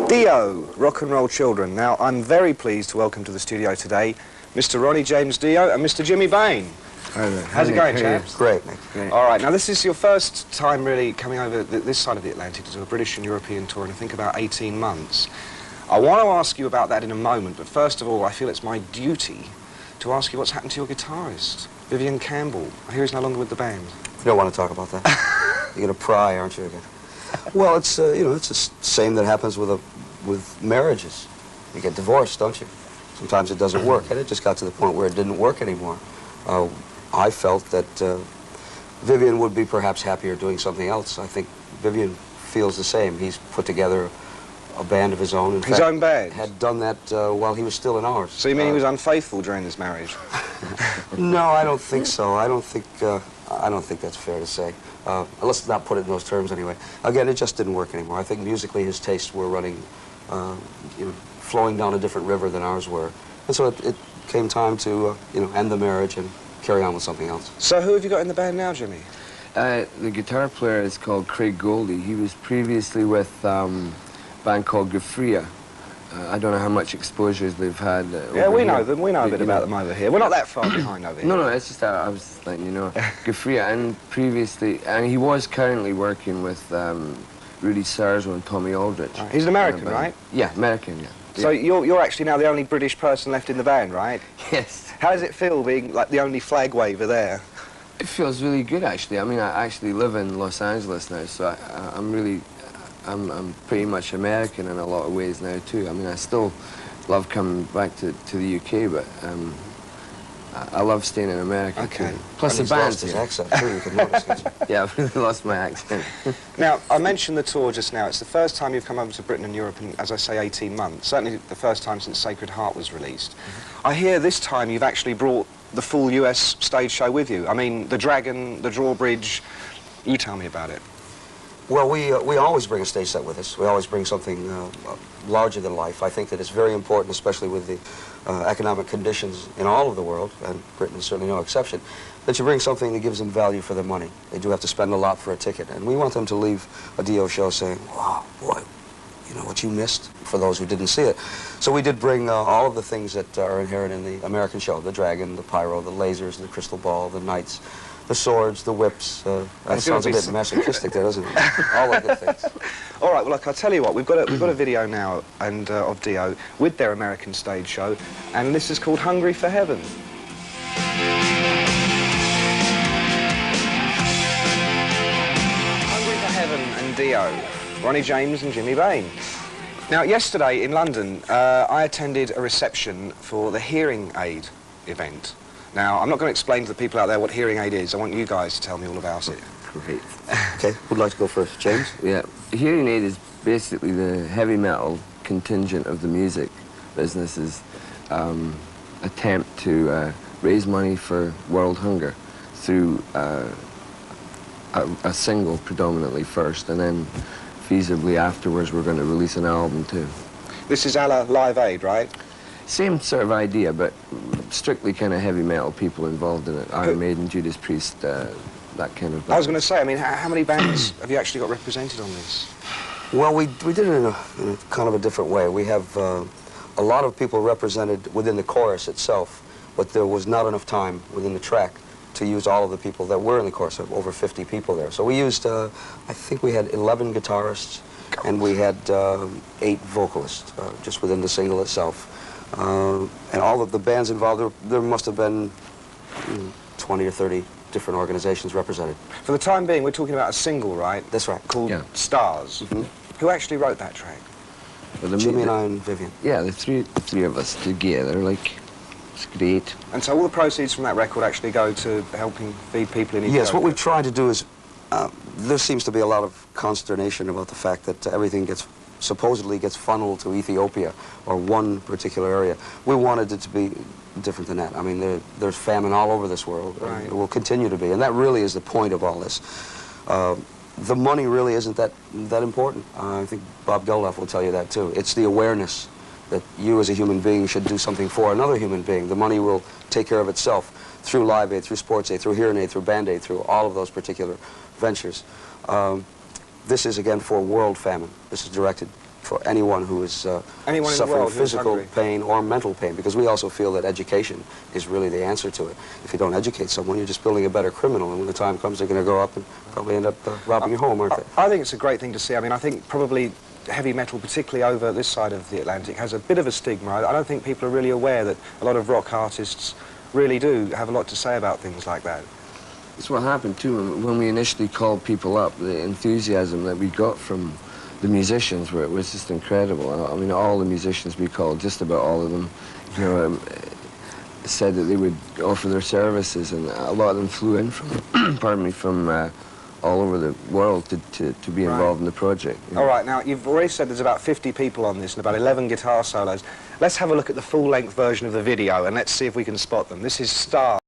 Dio, Rock and Roll Children. Now, I'm very pleased to welcome to the studio today Mr. Ronnie James Dio and Mr. Jimmy Bain. How's it going, chaps? Great, Nick. Great. All right, now this is your first time really coming over this side of the Atlantic to do a British and European tour in, I think, about 18 months. I want to ask you about that in a moment, but first of all, I feel it's my duty to ask you what's happened to your guitarist, Vivian Campbell. I hear he's no longer with the band. You don't want to talk about that. You're going to pry, aren't you, again? Well, it's, you know, it's the same that happens with marriages. You get divorced, don't you? Sometimes it doesn't work, and it just got to the point where it didn't work anymore. I felt that Vivian would be perhaps happier doing something else. I think Vivian feels the same. He's put together a band of his own. In his own band? Had done that while he was still in ours. So you mean he was unfaithful during this marriage? No, I don't think so. I don't think that's fair to say. Let's not put it in those terms anyway. Again, it just didn't work anymore. I think musically his tastes were running, you know, flowing down a different river than ours were. And so it came time to, you know, end the marriage and carry on with something else. So who have you got in the band now, Jimmy? The guitar player is called Craig Goldie. He was previously with a band called Gafria. I don't know how much exposures they've had. Yeah, we know them. We know a bit about them over here. We're not that far behind over here. No, it's just that I was letting you know. Gafria, and previously, and he was currently working with Rudy Sarzo and Tommy Aldrich. Right. He's an American, right? Yeah, American, yeah. So you're actually now the only British person left in the band, right? Yes. How does it feel being like the only flag waver there? It feels really good, actually. I mean, I actually live in Los Angeles now, so I'm pretty much American in a lot of ways now too. I mean, I still love coming back to the UK, but I love staying in America okay. too. Plus the band's his accent too, you can notice. Yeah, I've really lost my accent. Now, I mentioned the tour just now. It's the first time you've come over to Britain and Europe in, as I say, 18 months. Certainly the first time since Sacred Heart was released. I hear this time you've actually brought the full US stage show with you. I mean, the Dragon, the Drawbridge. You tell me about it. Well, we always bring a stage set with us. We always bring something larger than life. I think that it's very important, especially with the economic conditions in all of the world, and Britain is certainly no exception, that you bring something that gives them value for their money. They do have to spend a lot for a ticket, and we want them to leave a Dio show saying, wow, boy, you know what you missed, for those who didn't see it. So we did bring all of the things that are inherent in the American show, the dragon, the pyro, the lasers, the crystal ball, the knights, the swords, the whips. That sounds a bit masochistic there, doesn't it? All the good things. All right, well, look, I'll tell you what, we've got a video now and of Dio with their American stage show, and this is called Hungry for Heaven. Hungry for Heaven and Dio, Ronnie James and Jimmy Bain. Now, yesterday in London, I attended a reception for the hearing aid event. Now, I'm not going to explain to the people out there what hearing aid is. I want you guys to tell me all about it. Great. Okay, who'd like to go first? James? Yeah, hearing aid is basically the heavy metal contingent of the music business's attempt to raise money for world hunger through a single predominantly first, and then feasibly afterwards we're going to release an album too. This is a la Live Aid, right? Same sort of idea, but strictly kind of heavy metal people involved in it. Iron Maiden, Judas Priest, that kind of... I was going to say, I mean, how many bands have you actually got represented on this? Well, we did it in a kind of a different way. We have a lot of people represented within the chorus itself, but there was not enough time within the track to use all of the people that were in the chorus, over 50 people there. So we used, I think we had 11 guitarists, and we had 8 vocalists, just within the single itself. And all of the bands involved, there must have been 20 or 30 different organizations represented. For the time being, we're talking about a single, right? That's right. Called Stars. Who actually wrote that track? Well, Jimmy and I and Vivian. Yeah, the three of us together, like, it's great. And so all the proceeds from that record actually go to helping feed people in Ethiopia? Yes, what we've tried to do is, there seems to be a lot of consternation about the fact that everything supposedly gets funneled to Ethiopia or one particular area. We wanted it to be different than that. I mean, there's famine all over this world. Right. It will continue to be, and that really is the point of all this. The money really isn't that important. I think Bob Geldof will tell you that too. It's the awareness that you as a human being should do something for another human being. The money will take care of itself through Live Aid, through Sports Aid, through Hearing Aid, through Band Aid, through all of those particular ventures. This is, again, for world famine. This is directed for anyone who is Anyone in the suffering world who's physical hungry. pain or mental pain, because we also feel that education is really the answer to it. If you don't educate someone, you're just building a better criminal, and when the time comes, they're going to grow up and probably end up robbing your home, aren't they? I think it's a great thing to see. I mean, I think probably heavy metal, particularly over this side of the Atlantic, has a bit of a stigma. I don't think people are really aware that a lot of rock artists really do have a lot to say about things like that. That's what happened too when we initially called people up. The enthusiasm that we got from the musicians was just incredible. I mean, all the musicians we called, just about all of them, you know, said that they would offer their services, and a lot of them flew in from, pardon me, from all over the world to be involved in the project. All right, now, you've already said there's about 50 people on this and about 11 guitar solos. Let's have a look at the full-length version of the video, and let's see if we can spot them. This is Star